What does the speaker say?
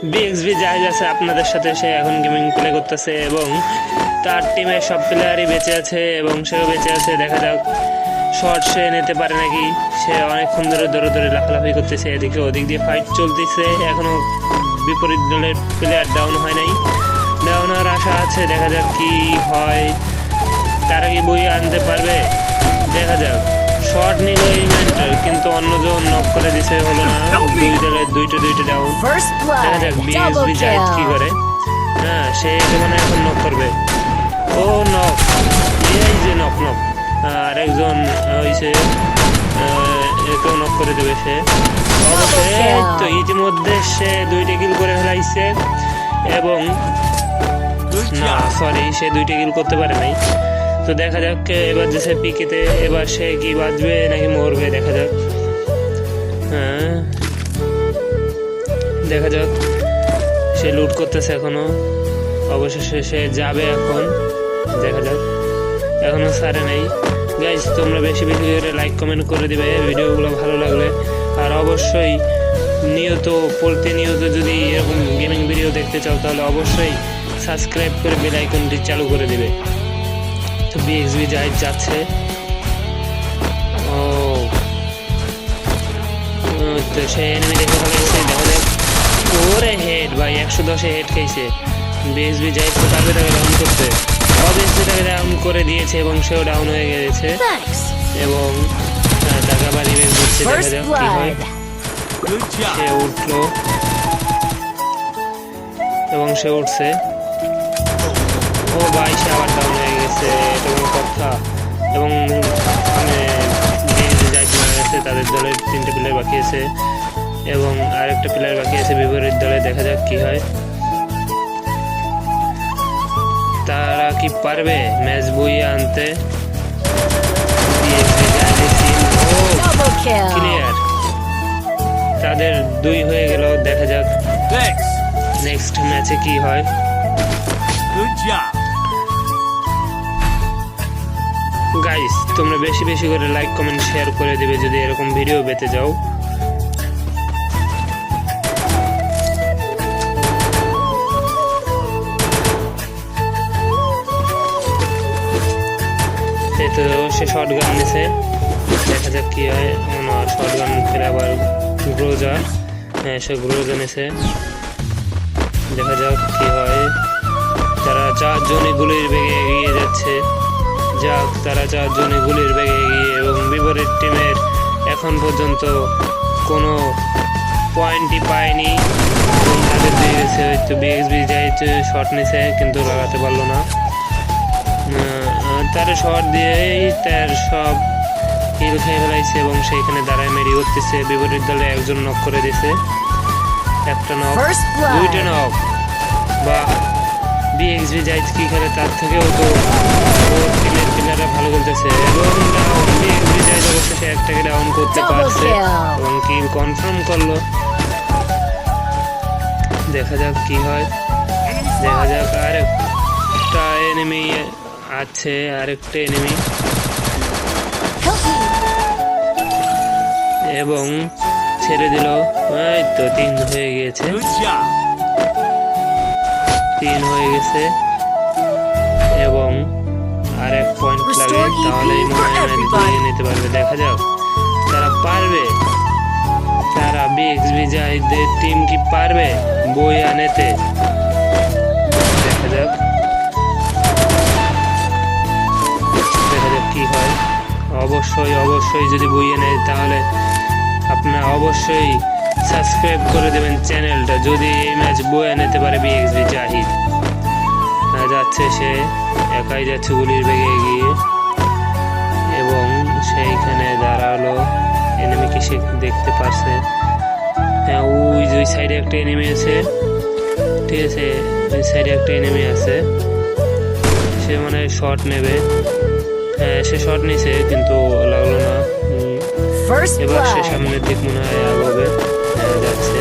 বিএক্সবি জাহিদ আছে আপনাদের সাথে, সে এখন গেমিং প্লে করতেছে এবং তার টিমের সব প্লেয়ারই বেঁচে আছে এবং সেও বেঁচে আছে। দেখা যাক শট সে নিতে পারে নাকি। সে অনেকক্ষণ ধরে দৌড়ে দৌড়ে লাফালাফি করতেছে, এদিকে ওদিক দিয়ে ফাইট চলতেছে। এখনো বিপরীত দলের প্লেয়ার ডাউন হয় নাই, ডাউন হওয়ার আশা আছে। দেখা যাক কি হয়, তারা কি বই আনতে পারবে। দেখা যাক, শট নিল এই ম্যাচটার, কিন্তু অন্যজন নক করে দিছে, হলো না। দুই দলের দুইটা ডাউন। দেখা যাক বিএসবি জাহিদ কি করে। হ্যাঁ, সে মানে এখন নক করবে। ও নক, এই যে নক। আরেকজন হয়েছে, একেও নক করে দেবে সে। তো ইতিমধ্যে সে 2টা কিল করে ফেলাইছে এবং না সরি, সে 2টা কিল করতে পারে নাই। তো দেখা যাক এবার যে সে পিকেতে, এবার সে কি বাঁচবে নাকি মরবে। দেখা যাক, হ্যাঁ দেখা যাক। সে লুট করতেছে এখনো, অবশেষে সে যাবে এখন। দেখা যাক, এখনো সারে নাই। গাইজ, তোমরা বেশি করে লাইক কমেন্ট করে দিবে ভিডিওগুলো ভালো লাগলে। আর অবশ্যই প্রতিনিয়ত যদি এরকম গেমিং ভিডিও দেখতে চাও তাহলে অবশ্যই সাবস্ক্রাইব করে বেল আইকনটি চালু করে দিবে। তো বিএক্সবি জাহিদ যাচ্ছে। তো সে এনিমি দেখে ফেলেছে। দেখা যাক, ওরে হেড ভাই, 110-এ হেড খাইছে। বিএক্সবি জাহিদ তো তাকে ডাউন করতে, অবভিয়াসলি তাকে ডাউন করে দিয়েছে এবং সেও ডাউন হয়ে গেছে এবং টাকা বাড়ি বের করছে। দেখা যাক কি হয়। সে উঠলো এবং সে উঠছে। ও ভাই, সে আবার ডাউন হয়ে গেছে, এটা কোনো কথা। এবং যাইতে মারা গেছে। তাদের দলের 3টে প্লেয়ার বাকি আছে এবং আরেকটা প্লেয়ার বাকি আছে বিপরীত দলে। দেখা যাক কি হয়, তারা কি পারবে ম্যাচ বইয়ে আনতে। ক্লিয়ার, তাদের 2 হয়ে গেল। দেখা যাক নেক্সট ম্যাচে কি হয়। গাইস, তোমরা বেশি করে লাইক কমেন্ট শেয়ার করে দিবে যদি এরকম ভিডিও পেতে যাও। তো সে শর্ট গান নিছে, দেখা যাক কি হয়। শর্ট গান ফেলে আবার গ্রোজা, হ্যাঁ সে গ্রোজা নিছে। দেখা যাক কি হয়। তারা 4 জনই গুলির বেগে এগিয়ে যাচ্ছে। যাক, তারা 4 জনই গুলির বেগে এগিয়ে এবং বিপরীত টিমের এখন পর্যন্ত কোনো পয়েন্টই পায়নি এবং তাদের দিয়ে গেছে। হয়তো বিএক্সবি জাহিদ শট নিছে কিন্তু লাগাতে পারলো না। তার শট দিয়েই তার সব কিল খেয়ে ফেলাইছে এবং সেইখানে দাঁড়ায় মেরি করতেছে। বিপরীত দলে একজন নক করে দিছে, একটা নক, 2টা নক। বা বিএক্সবি জাহিদ কি খেলে তার থেকেও তো ওর টিমের প্লেয়াররা ভালো খেলতেছে এবং বিএক্সবি জাহিদ অবশ্যই একটাকে ডাউন করতে পারছে এবং কিল কনফার্ম করলো। দেখা যাক কি হয়। দেখা যাক, আরেকটা এনিমি আছে, আরেকটা এনিমি এবং ছেড়ে দিল। এই তো 3 হয়ে গিয়েছে, 3 হয়ে গেছে এবং আর 1 পয়েন্ট লাগে, তাহলেই মনে হয় বইয়ে নিতে পারবে। দেখা যাক তারা পারবে, তারা বিএক্সবি জাহিদের টিম কি পারবে বই আনেতে। দেখা যাক কি হয়। অবশ্যই যদি বইয়ে নেয় তাহলে আপনারা অবশ্যই সাবস্ক্রাইব করে দেবেন চ্যানেলটা, যদি এই ম্যাচ বইয়ে নিতে পারে বিএক্সবি জাহিদ। যাচ্ছে, সে একাই যাচ্ছে গুলির বেগে এগিয়ে এবং সেইখানে দাঁড়ালো। এনিমিকে সে দেখতে পারছে। হ্যাঁ, ওই সাইডে একটা এনিমি আছে, ঠিক আছে, ওই সাইডে একটা এনিমি আছে। সে মানে শট নেবে। হ্যাঁ, সে শট নিছে কিন্তু লাগলো না। এবার সে সামনের দিক মনে হয় আগাবে। যাচ্ছে,